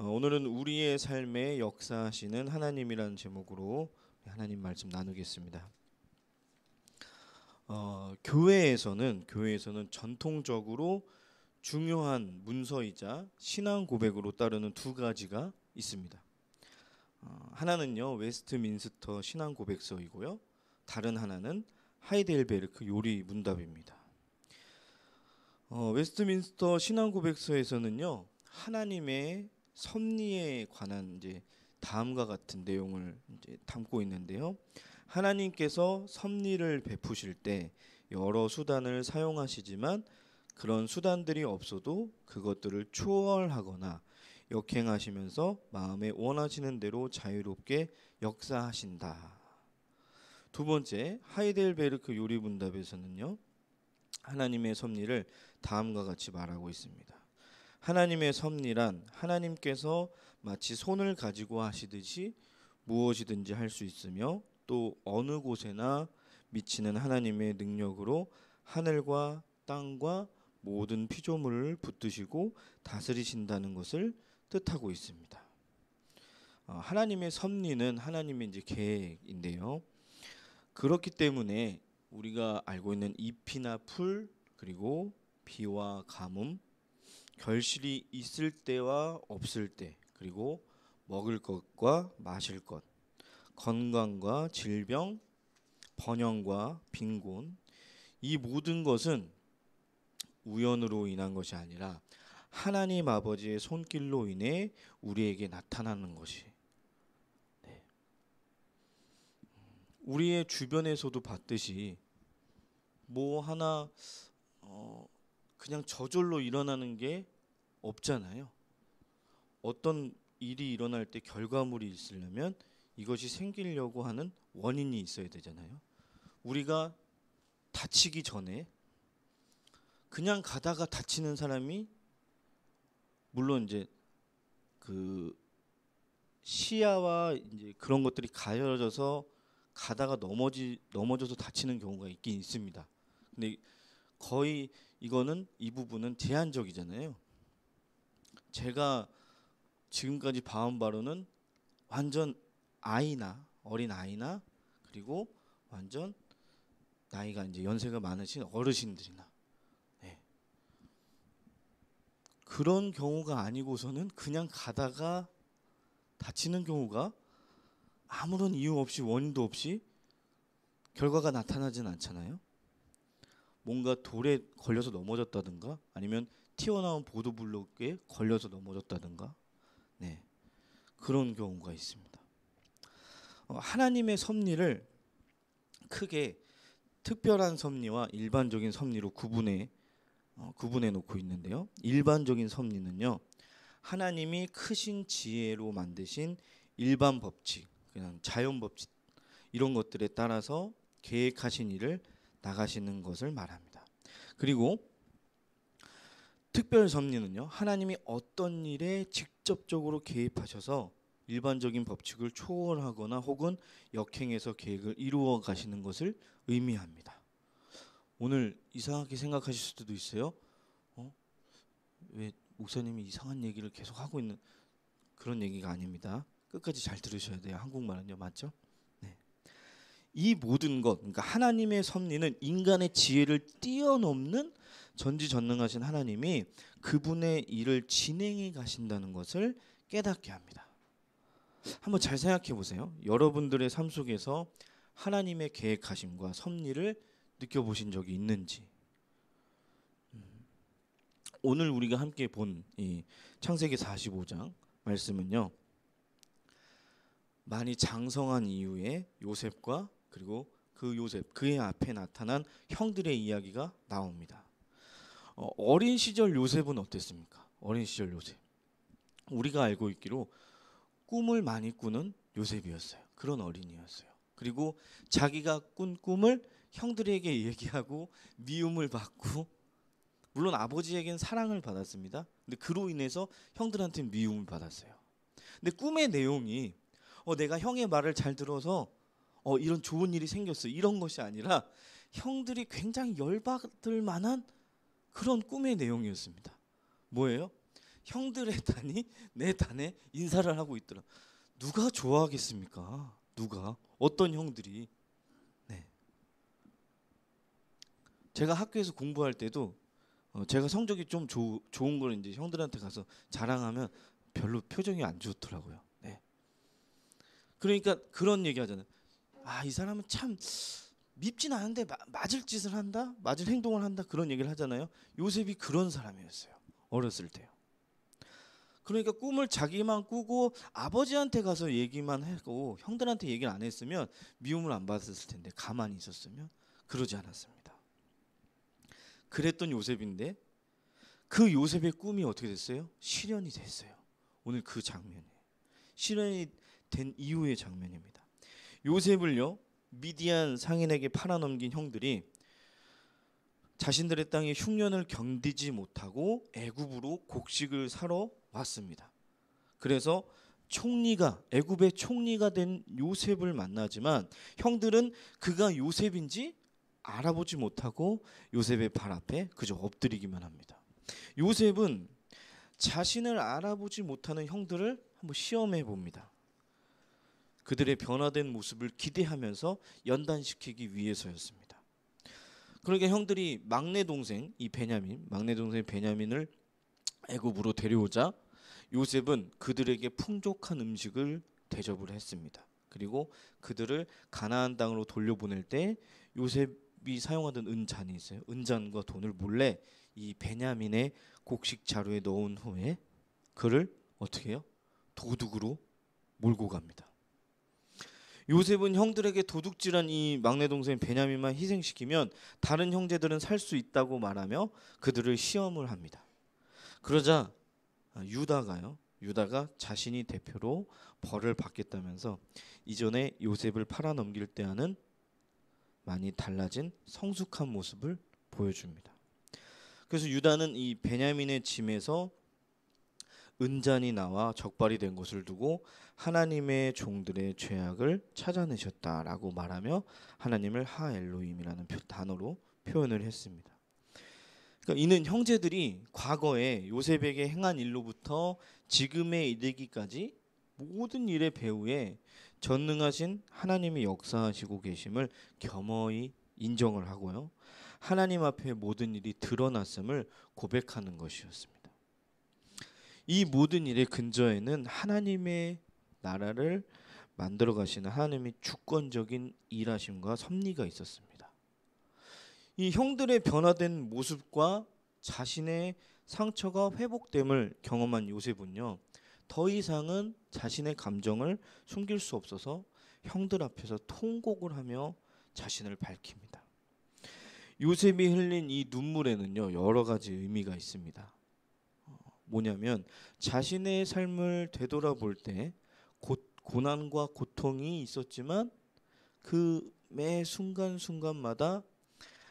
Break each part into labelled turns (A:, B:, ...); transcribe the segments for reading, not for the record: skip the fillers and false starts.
A: 오늘은 우리의 삶에 역사하시는 하나님이라는 제목으로 하나님 말씀 나누겠습니다. 교회에서는 전통적으로 중요한 문서이자 신앙 고백으로 따르는 두 가지가 있습니다. 하나는요 웨스트민스터 신앙 고백서이고요, 다른 하나는 하이델베르크 요리 문답입니다. 웨스트민스터 신앙 고백서에서는요 하나님의 섭리에 관한 다음과 같은 내용을 담고 있는데요. 하나님께서 섭리를 베푸실 때 여러 수단을 사용하시지만 그런 수단들이 없어도 그것들을 초월하거나 역행하시면서 마음에 원하시는 대로 자유롭게 역사하신다. 두 번째, 하이델베르크 요리문답에서는요 하나님의 섭리를 다음과 같이 말하고 있습니다. 하나님의 섭리란 하나님께서 마치 손을 가지고 하시듯이 무엇이든지 할 수 있으며 또 어느 곳에나 미치는 하나님의 능력으로 하늘과 땅과 모든 피조물을 붙드시고 다스리신다는 것을 뜻하고 있습니다. 하나님의 섭리는 하나님의 계획인데요. 그렇기 때문에 우리가 알고 있는 잎이나 풀, 그리고 비와 가뭄, 결실이 있을 때와 없을 때, 그리고 먹을 것과 마실 것, 건강과 질병, 번영과 빈곤, 이 모든 것은 우연으로 인한 것이 아니라 하나님 아버지의 손길로 인해 우리에게 나타나는 것이, 우리의 주변에서도 봤듯이 뭐 하나 그냥 저절로 일어나는 게 없잖아요. 어떤 일이 일어날 때 결과물이 있으려면 이것이 생기려고 하는 원인이 있어야 되잖아요. 우리가 다치기 전에 그냥 가다가 다치는 사람이, 물론 그 시야와 그런 것들이 가려져서 가다가 넘어져서 다치는 경우가 있긴 있습니다. 근데 거의 이 부분은 제한적이잖아요. 제가 지금까지 봐온 바로는 완전 어린 아이나 그리고 완전 나이가 연세가 많으신 어르신들이나, 그런 경우가 아니고서는 그냥 가다가 다치는 경우가 아무런 이유 없이, 원인도 없이 결과가 나타나진 않잖아요. 뭔가 돌에 걸려서 넘어졌다든가 아니면 튀어나온 보도블록에 걸려서 넘어졌다든가, 그런 경우가 있습니다. 하나님의 섭리를 크게 특별한 섭리와 일반적인 섭리로 구분해 놓고 있는데요. 일반적인 섭리는요, 하나님이 크신 지혜로 만드신 일반 법칙, 그냥 자연 법칙, 이런 것들에 따라서 계획하신 일을 나가시는 것을 말합니다. 그리고 특별 섭리는요, 하나님이 어떤 일에 직접적으로 개입하셔서 일반적인 법칙을 초월하거나 혹은 역행해서 계획을 이루어 가시는 것을 의미합니다. 오늘 이상하게 생각하실 수도 있어요. 왜 목사님이 이상한 얘기를 계속 하고 있는, 그런 얘기가 아닙니다. 끝까지 잘 들으셔야 돼요. 한국말은요, 맞죠? 이 모든 것, 그러니까 하나님의 섭리는 인간의 지혜를 뛰어넘는 전지전능하신 하나님이 그분의 일을 진행해 가신다는 것을 깨닫게 합니다. 한번 잘 생각해 보세요. 여러분들의 삶 속에서 하나님의 계획하심과 섭리를 느껴보신 적이 있는지. 오늘 우리가 함께 본 이 창세기 45장 말씀은요, 많이 장성한 이후에 요셉과 그리고 그의 앞에 나타난 형들의 이야기가 나옵니다. 어린 시절 요셉은 어땠습니까? 어린 시절 요셉, 우리가 알고 있기로 꿈을 많이 꾸는 요셉이었어요. 그런 어린이였어요. 그리고 자기가 꾼 꿈을 형들에게 얘기하고 미움을 받고, 물론 아버지에겐 사랑을 받았습니다. 근데 그로 인해서 형들한테는 미움을 받았어요. 근데 꿈의 내용이 내가 형의 말을 잘 들어서 이런 좋은 일이 생겼어, 이런 것이 아니라 형들이 굉장히 열받을 만한 그런 꿈의 내용이었습니다. 뭐예요? 형들의 단이 내 단에 인사를 하고 있더라. 누가 좋아하겠습니까? 누가? 어떤 형들이? 네. 제가 학교에서 공부할 때도 제가 성적이 좀 좋은 걸 이제 형들한테 가서 자랑하면 별로 표정이 안 좋더라고요. 네. 그러니까 그런 얘기 하잖아요. 아, 이 사람은 참 밉진 않은데 맞을 짓을 한다? 맞을 행동을 한다? 그런 얘기를 하잖아요. 요셉이 그런 사람이었어요. 어렸을 때요. 그러니까 꿈을 자기만 꾸고 아버지한테 가서 얘기만 하고 형들한테 얘기를 안 했으면 미움을 안 받았을 텐데, 가만히 있었으면 그러지 않았습니다. 그랬던 요셉인데 그 요셉의 꿈이 어떻게 됐어요? 실현이 됐어요. 오늘 그 장면이 실현이 된 이후의 장면입니다. 요셉을요, 미디안 상인에게 팔아넘긴 형들이 자신들의 땅의 흉년을 견디지 못하고 애굽으로 곡식을 사러 왔습니다. 그래서 애굽의 총리가 된 요셉을 만나지만 형들은 그가 요셉인지 알아보지 못하고 요셉의 발 앞에 그저 엎드리기만 합니다. 요셉은 자신을 알아보지 못하는 형들을 한번 시험해 봅니다. 그들의 변화된 모습을 기대하면서 연단시키기 위해서였습니다. 그러니까 형들이 막내 동생 베냐민을 애굽으로 데려오자 요셉은 그들에게 풍족한 음식을 대접을 했습니다. 그리고 그들을 가나안 땅으로 돌려보낼 때 요셉이 사용하던 은잔이 있어요. 은잔과 돈을 몰래 이 베냐민의 곡식 자루에 넣은 후에 그를 어떻게 해요? 도둑으로 몰고 갑니다. 요셉은 형들에게 도둑질한 이 막내 동생 베냐민만 희생시키면 다른 형제들은 살 수 있다고 말하며 그들을 시험을 합니다. 그러자 유다가 자신이 대표로 벌을 받겠다면서 이전에 요셉을 팔아넘길 때와는 많이 달라진 성숙한 모습을 보여줍니다. 그래서 유다는 이 베냐민의 짐에서 은잔이 나와 적발이 된 것을 두고 하나님의 종들의 죄악을 찾아내셨다라고 말하며 하나님을 하엘로임이라는 단어로 표현을 했습니다. 그러니까 이는 형제들이 과거에 요셉에게 행한 일로부터 지금에 이르기까지 모든 일의 배후에 전능하신 하나님이 역사하시고 계심을 겸허히 인정을 하고요, 하나님 앞에 모든 일이 드러났음을 고백하는 것이었습니다. 이 모든 일의 근저에는 하나님의 나라를 만들어 가시는 하나님의 주권적인 일하심과 섭리가 있었습니다. 이 형들의 변화된 모습과 자신의 상처가 회복됨을 경험한 요셉은요, 더 이상은 자신의 감정을 숨길 수 없어서 형들 앞에서 통곡을 하며 자신을 밝힙니다. 요셉이 흘린 이 눈물에는요, 여러 가지 의미가 있습니다. 뭐냐면 자신의 삶을 되돌아볼 때 고난과 고통이 있었지만 그 매 순간순간마다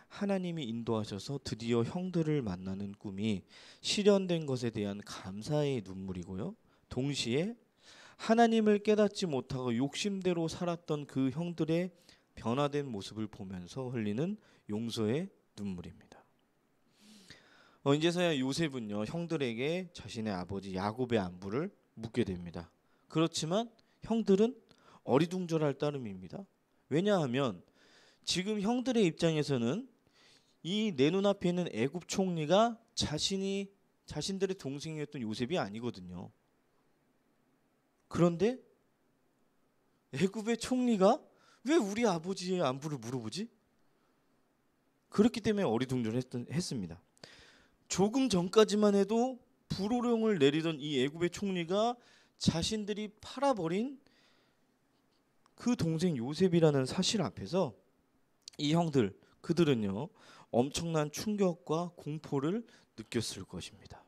A: 하나님이 인도하셔서 드디어 형들을 만나는 꿈이 실현된 것에 대한 감사의 눈물이고요, 동시에 하나님을 깨닫지 못하고 욕심대로 살았던 그 형들의 변화된 모습을 보면서 흘리는 용서의 눈물입니다. 이제서야 요셉은요, 형들에게 자신의 아버지 야곱의 안부를 묻게 됩니다. 그렇지만 형들은 어리둥절할 따름입니다. 왜냐하면 지금 형들의 입장에서는 이 내 눈앞에 있는 애굽 총리가 자신들의 동생이었던 요셉이 아니거든요. 그런데 애굽의 총리가 왜 우리 아버지의 안부를 물어보지? 그렇기 때문에 어리둥절했습니다. 조금 전까지만 해도 불호령을 내리던 이 애굽의 총리가 자신들이 팔아버린 그 동생 요셉이라는 사실 앞에서 이 그들은요, 엄청난 충격과 공포를 느꼈을 것입니다.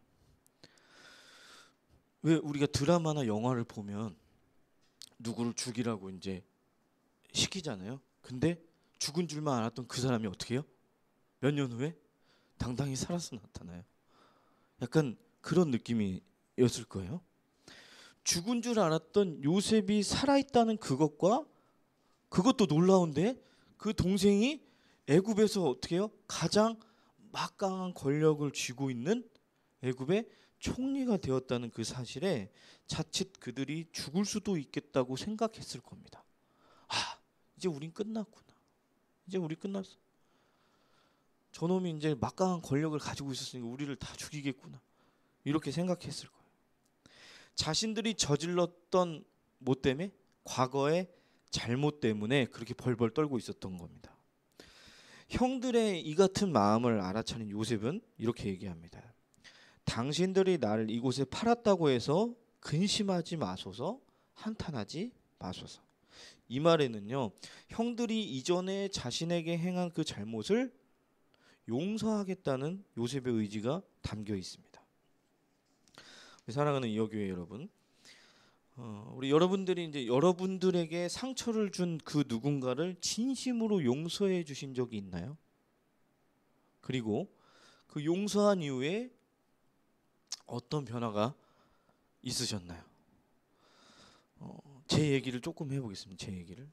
A: 왜 우리가 드라마나 영화를 보면 누구를 죽이라고 이제 시키잖아요. 근데 죽은 줄만 알았던 그 사람이 어떻게 해요? 몇 년 후에 당당히 살아서 나타나요. 약간 그런 느낌이었을 거예요. 죽은 줄 알았던 요셉이 살아있다는 그것도 놀라운데 그 동생이 애굽에서 어떻게 해요? 가장 막강한 권력을 쥐고 있는 애굽의 총리가 되었다는 그 사실에 자칫 그들이 죽을 수도 있겠다고 생각했을 겁니다. 아, 이제 우린 끝났구나. 이제 우리 끝났어. 저놈이 이제 막강한 권력을 가지고 있었으니까 우리를 다 죽이겠구나. 이렇게 생각했을 거예요. 자신들이 저질렀던 뭐 때문에? 과거의 잘못 때문에 그렇게 벌벌 떨고 있었던 겁니다. 형들의 이 같은 마음을 알아차린 요셉은 이렇게 얘기합니다. 당신들이 나를 이곳에 팔았다고 해서 근심하지 마소서, 한탄하지 마소서. 이 말에는요, 형들이 이전에 자신에게 행한 그 잘못을 용서하겠다는 요셉의 의지가 담겨 있습니다. 사랑하는 이어교회 여러분, 우리 여러분들이 이제 여러분들에게 상처를 준 그 누군가를 진심으로 용서해 주신 적이 있나요? 그리고 그 용서한 이후에 어떤 변화가 있으셨나요? 제 얘기를 조금 해보겠습니다. 제 얘기를.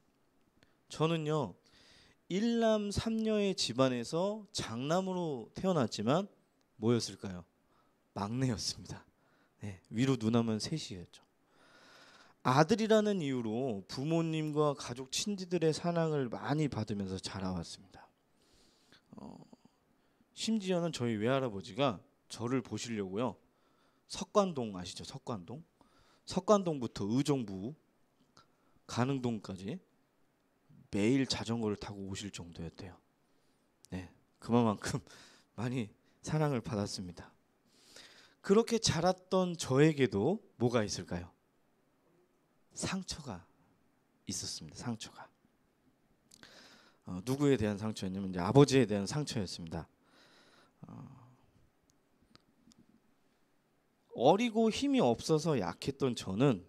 A: 저는요, 일남 삼녀의 집안에서 장남으로 태어났지만 뭐였을까요? 막내였습니다. 네, 위로 누나만 셋이었죠. 아들이라는 이유로 부모님과 가족 친지들의 사랑을 많이 받으면서 자라왔습니다. 심지어는 저희 외할아버지가 저를 보시려고요, 석관동 아시죠? 석관동? 석관동부터 의정부, 가능동까지 매일 자전거를 타고 오실 정도였대요. 네, 그만큼 많이 사랑을 받았습니다. 그렇게 자랐던 저에게도 뭐가 있을까요? 상처가 있었습니다. 상처가. 누구에 대한 상처였냐면 이제 아버지에 대한 상처였습니다. 어리고 힘이 없어서 약했던 저는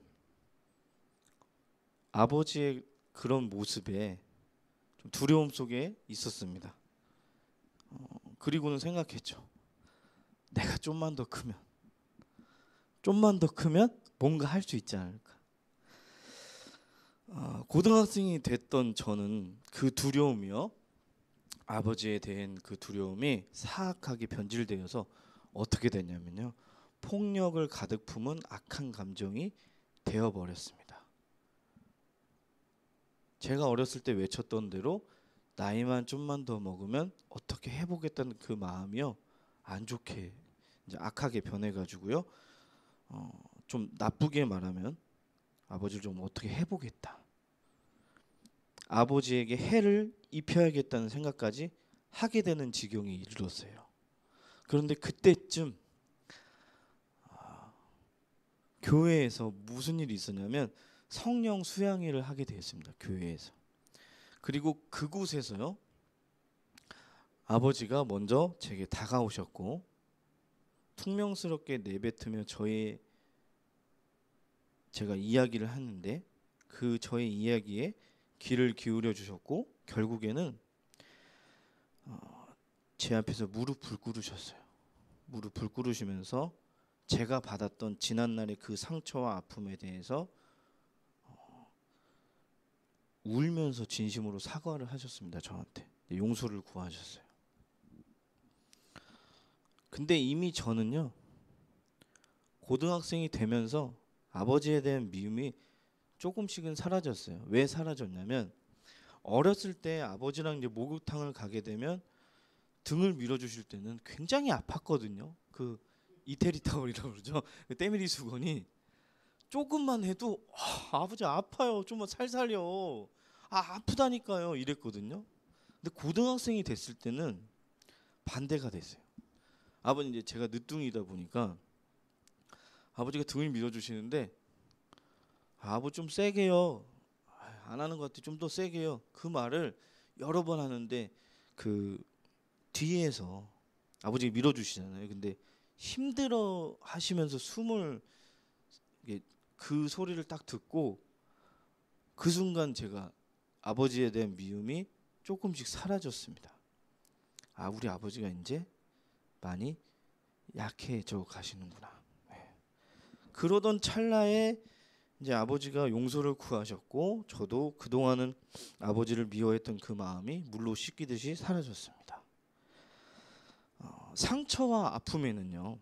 A: 아버지의 그런 모습에 좀 두려움 속에 있었습니다. 그리고는 생각했죠. 내가 좀만 더 크면 뭔가 할 수 있지 않을까. 고등학생이 됐던 저는 그 두려움이요, 아버지에 대한 그 두려움이 사악하게 변질되어서 어떻게 됐냐면요, 폭력을 가득 품은 악한 감정이 되어버렸습니다. 제가 어렸을 때 외쳤던 대로 나이만 좀만 더 먹으면 어떻게 해보겠다는 그 마음이요, 안 좋게 이제 악하게 변해가지고요, 좀 나쁘게 말하면 아버지를 좀 어떻게 해보겠다, 아버지에게 해를 입혀야겠다는 생각까지 하게 되는 지경에 이르렀어요. 그런데 그때쯤 교회에서 무슨 일이 있었냐면 성령 수양회를 하게 되었습니다. 교회에서. 그리고 그곳에서요, 아버지가 먼저 제게 다가오셨고 퉁명스럽게 내뱉으며 제가 이야기를 하는데 그 저의 이야기에 귀를 기울여 주셨고 결국에는 제 앞에서 무릎을 꿇으셨어요. 무릎을 꿇으시면서 제가 받았던 지난날의 그 상처와 아픔에 대해서 울면서 진심으로 사과를 하셨습니다. 저한테 용서를 구하셨어요. 근데 이미 저는요, 고등학생이 되면서 아버지에 대한 미움이 조금씩은 사라졌어요. 왜 사라졌냐면 어렸을 때 아버지랑 이제 목욕탕을 가게 되면 등을 밀어주실 때는 굉장히 아팠거든요. 그 이태리 타월이라고 그러죠. 그 때밀이 수건이 조금만 해도 아버지 아파요. 좀만 살살요. 아프다니까요. 이랬거든요. 근데 고등학생이 됐을 때는 반대가 됐어요. 아버지 이제 제가 늦둥이다 보니까 아버지가 등을 밀어주시는데 아버지 좀 세게요. 안 하는 것 같아. 좀 더 세게요. 그 말을 여러 번 하는데 그 뒤에서 아버지가 밀어주시잖아요. 근데 힘들어 하시면서 숨을 그 소리를 딱 듣고 그 순간 제가 아버지에 대한 미움이 조금씩 사라졌습니다. 우리 아버지가 이제 많이 약해져 가시는구나. 네. 그러던 찰나에 이제 아버지가 용서를 구하셨고 저도 그동안은 아버지를 미워했던 그 마음이 물로 씻기듯이 사라졌습니다. 상처와 아픔에는요,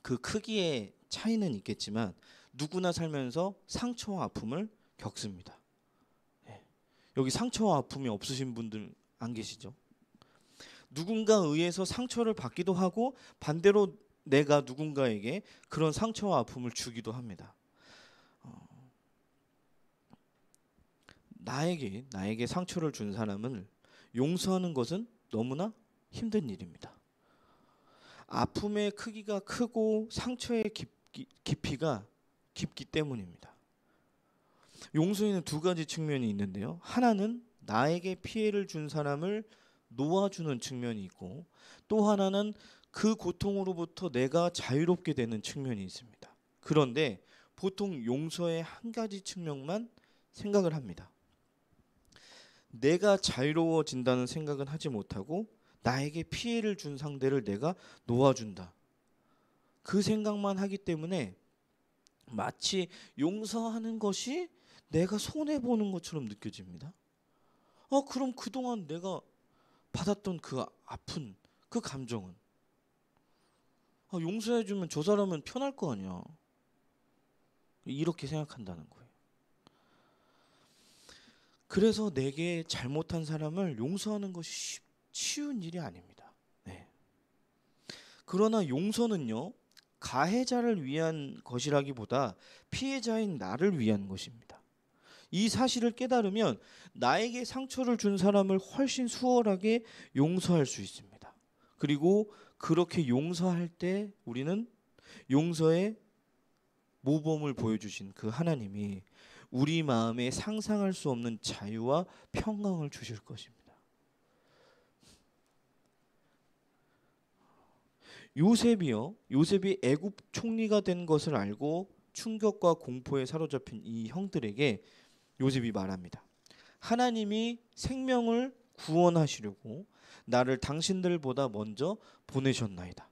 A: 그 크기의 차이는 있겠지만 누구나 살면서 상처와 아픔을 겪습니다. 예. 여기 상처와 아픔이 없으신 분들 안 계시죠? 누군가에 의해서 상처를 받기도 하고 반대로 내가 누군가에게 그런 상처와 아픔을 주기도 합니다. 나에게 상처를 준 사람을 용서하는 것은 너무나 힘든 일입니다. 아픔의 크기가 크고 상처의 깊이가 깊기 때문입니다. 용서에는 두 가지 측면이 있는데요. 하나는 나에게 피해를 준 사람을 놓아주는 측면이 있고, 또 하나는 그 고통으로부터 내가 자유롭게 되는 측면이 있습니다. 그런데 보통 용서의 한 가지 측면만 생각을 합니다. 내가 자유로워진다는 생각은 하지 못하고 나에게 피해를 준 상대를 내가 놓아준다. 그 생각만 하기 때문에 마치 용서하는 것이 내가 손해보는 것처럼 느껴집니다. 그럼 그동안 내가 받았던 그 아픈 그 감정은 용서해주면 저 사람은 편할 거 아니야. 이렇게 생각한다는 거예요. 그래서 내게 잘못한 사람을 용서하는 것이 쉬운 일이 아닙니다. 네. 그러나 용서는요, 가해자를 위한 것이라기보다 피해자인 나를 위한 것입니다. 이 사실을 깨달으면 나에게 상처를 준 사람을 훨씬 수월하게 용서할 수 있습니다. 그리고 그렇게 용서할 때 우리는 용서의 모범을 보여주신 그 하나님이 우리 마음에 상상할 수 없는 자유와 평강을 주실 것입니다. 요셉이 애굽 총리가 된 것을 알고 충격과 공포에 사로잡힌 이 형들에게 요셉이 말합니다. 하나님이 생명을 구원하시려고 나를 당신들보다 먼저 보내셨나이다.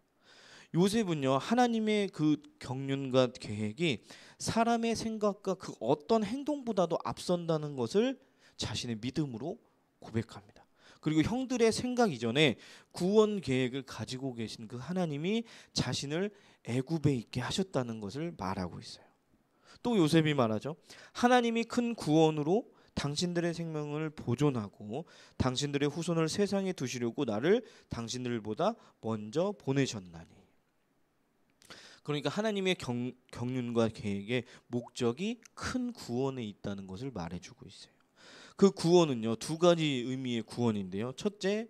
A: 요셉은요, 하나님의 그 경륜과 계획이 사람의 생각과 그 어떤 행동보다도 앞선다는 것을 자신의 믿음으로 고백합니다. 그리고 형들의 생각 이전에 구원 계획을 가지고 계신 그 하나님이 자신을 애굽에 있게 하셨다는 것을 말하고 있어요. 또 요셉이 말하죠. 하나님이 큰 구원으로 당신들의 생명을 보존하고 당신들의 후손을 세상에 두시려고 나를 당신들보다 먼저 보내셨나니. 그러니까 하나님의 경륜과 계획의 목적이 큰 구원에 있다는 것을 말해주고 있어요. 그 구원은요, 두 가지 의미의 구원인데요. 첫째,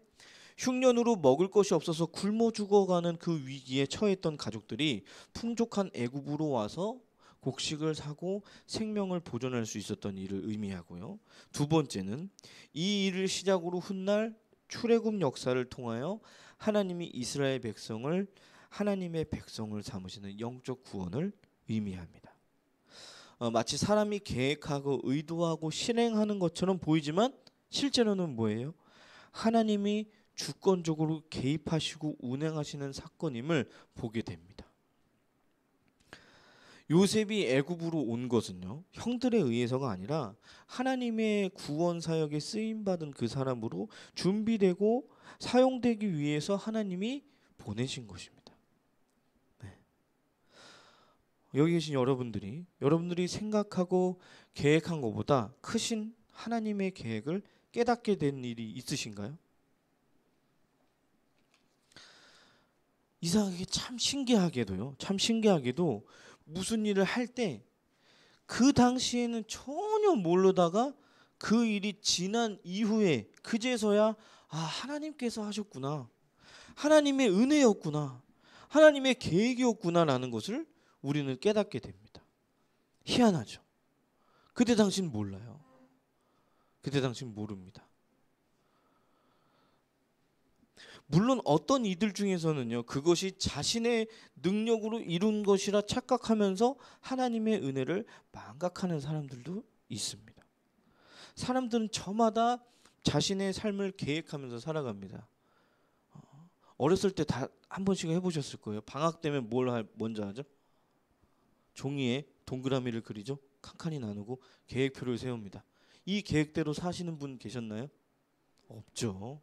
A: 흉년으로 먹을 것이 없어서 굶어 죽어가는 그 위기에 처했던 가족들이 풍족한 애굽으로 와서 곡식을 사고 생명을 보존할 수 있었던 일을 의미하고요. 두 번째는 이 일을 시작으로 훗날 출애굽 역사를 통하여 하나님이 이스라엘 백성을 하나님의 백성을 삼으시는 영적 구원을 의미합니다. 마치 사람이 계획하고 의도하고 실행하는 것처럼 보이지만 실제로는 뭐예요? 하나님이 주권적으로 개입하시고 운행하시는 사건임을 보게 됩니다. 요셉이 애굽으로 온 것은요, 형들에 의해서가 아니라 하나님의 구원 사역에 쓰임 받은 그 사람으로 준비되고 사용되기 위해서 하나님이 보내신 것입니다. 네. 여기 계신 여러분들이 생각하고 계획한 것보다 크신 하나님의 계획을 깨닫게 된 일이 있으신가요? 이상하게 참 신기하게도 무슨 일을 할 때 그 당시에는 전혀 모르다가 그 일이 지난 이후에 그제서야 하나님께서 하셨구나, 하나님의 은혜였구나, 하나님의 계획이었구나라는 것을 우리는 깨닫게 됩니다. 희한하죠. 그때 당시는 몰라요. 그때 당시는 모릅니다. 물론 어떤 이들 중에서는요, 그것이 자신의 능력으로 이룬 것이라 착각하면서 하나님의 은혜를 망각하는 사람들도 있습니다. 사람들은 저마다 자신의 삶을 계획하면서 살아갑니다. 어렸을 때 다 한 번씩 해보셨을 거예요. 방학 되면 먼저 하죠? 종이에 동그라미를 그리죠. 칸칸이 나누고 계획표를 세웁니다. 이 계획대로 사시는 분 계셨나요? 없죠.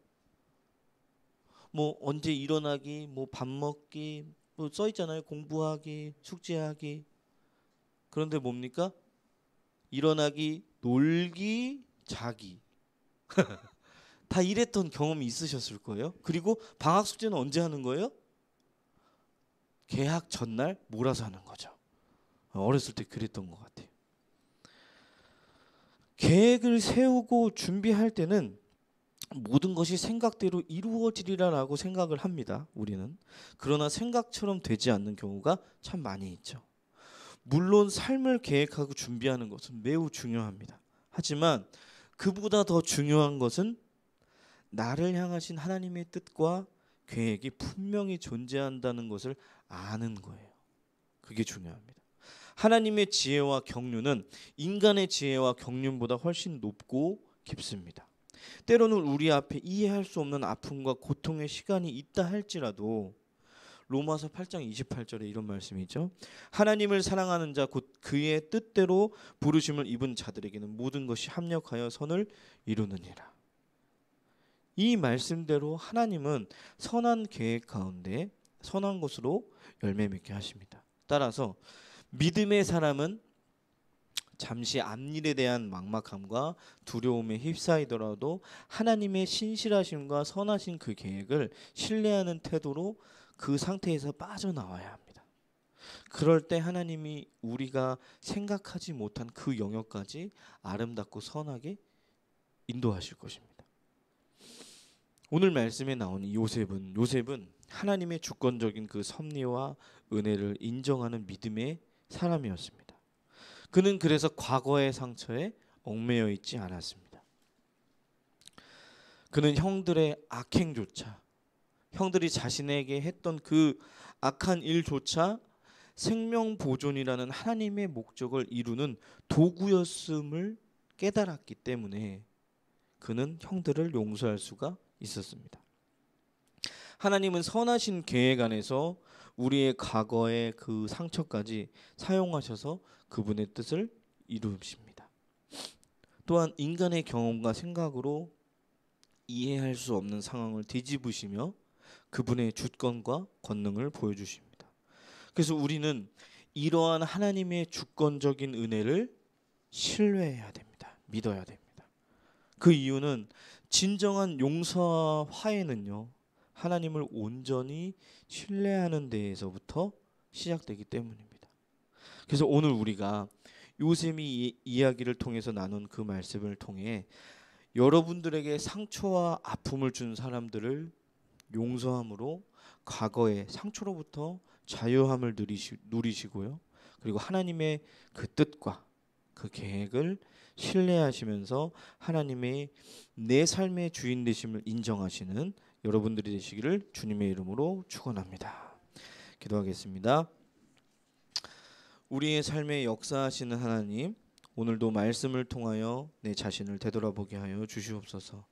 A: 뭐 언제 일어나기, 뭐 밥 먹기, 뭐 써 있잖아요. 공부하기, 숙제하기. 그런데 뭡니까? 일어나기, 놀기, 자기. 다 이랬던 경험이 있으셨을 거예요. 그리고 방학 숙제는 언제 하는 거예요? 개학 전날 몰아서 하는 거죠. 어렸을 때 그랬던 것 같아요. 계획을 세우고 준비할 때는 모든 것이 생각대로 이루어지리라고 생각을 합니다. 우리는. 그러나 생각처럼 되지 않는 경우가 참 많이 있죠. 물론 삶을 계획하고 준비하는 것은 매우 중요합니다. 하지만 그보다 더 중요한 것은 나를 향하신 하나님의 뜻과 계획이 분명히 존재한다는 것을 아는 거예요. 그게 중요합니다. 하나님의 지혜와 경륜은 인간의 지혜와 경륜보다 훨씬 높고 깊습니다. 때로는 우리 앞에 이해할 수 없는 아픔과 고통의 시간이 있다 할지라도 로마서 8장 28절에 이런 말씀이 있죠. 하나님을 사랑하는 자 곧 그의 뜻대로 부르심을 입은 자들에게는 모든 것이 합력하여 선을 이루느니라. 이 말씀대로 하나님은 선한 계획 가운데 선한 것으로 열매 맺게 하십니다. 따라서 믿음의 사람은 잠시 앞일에 대한 막막함과 두려움에 휩싸이더라도 하나님의 신실하심과 선하신 그 계획을 신뢰하는 태도로 그 상태에서 빠져나와야 합니다. 그럴 때 하나님이 우리가 생각하지 못한 그 영역까지 아름답고 선하게 인도하실 것입니다. 오늘 말씀에 나오는 요셉은 하나님의 주권적인 그 섭리와 은혜를 인정하는 믿음의 사람이었습니다. 그는 그래서 과거의 상처에 얽매여 있지 않았습니다. 그는 형들의 악행조차, 형들이 자신에게 했던 그 악한 일조차 생명 보존이라는 하나님의 목적을 이루는 도구였음을 깨달았기 때문에 그는 형들을 용서할 수가 있었습니다. 하나님은 선하신 계획 안에서 우리의 과거의 그 상처까지 사용하셔서 그분의 뜻을 이루십니다. 또한 인간의 경험과 생각으로 이해할 수 없는 상황을 뒤집으시며 그분의 주권과 권능을 보여주십니다. 그래서 우리는 이러한 하나님의 주권적인 은혜를 신뢰해야 됩니다. 믿어야 됩니다. 그 이유는 진정한 용서와 화해는요, 하나님을 온전히 신뢰하는 데에서부터 시작되기 때문입니다. 그래서 오늘 우리가 요셉이 이야기를 통해서 나눈 그 말씀을 통해 여러분들에게 상처와 아픔을 준 사람들을 용서함으로 과거의 상처로부터 자유함을 누리시고요. 그리고 하나님의 그 뜻과 그 계획을 신뢰하시면서 하나님의 내 삶의 주인 되심을 인정하시는 여러분들이 되시기를 주님의 이름으로 축원합니다. 기도하겠습니다. 우리의 삶에 역사하시는 하나님, 오늘도 말씀을 통하여 내 자신을 되돌아보게 하여 주시옵소서.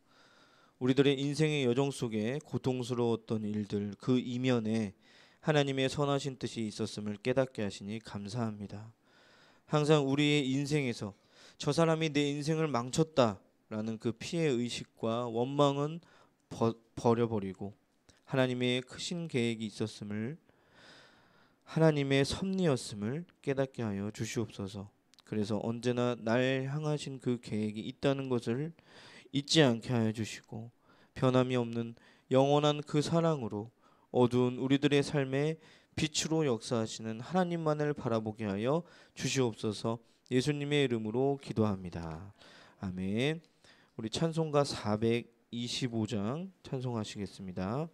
A: 우리들의 인생의 여정 속에 고통스러웠던 일들, 그 이면에 하나님의 선하신 뜻이 있었음을 깨닫게 하시니 감사합니다. 항상 우리의 인생에서 저 사람이 내 인생을 망쳤다라는 그 피해 의식과 원망은 버려버리고 하나님의 크신 계획이 있었음을, 하나님의 섭리였음을 깨닫게 하여 주시옵소서. 그래서 언제나 날 향하신 그 계획이 있다는 것을 잊지 않게 하여 주시고 변함이 없는 영원한 그 사랑으로 어두운 우리들의 삶에 빛으로 역사하시는 하나님만을 바라보게 하여 주시옵소서. 예수님의 이름으로 기도합니다. 아멘. 우리 찬송가 425장 찬송하시겠습니다.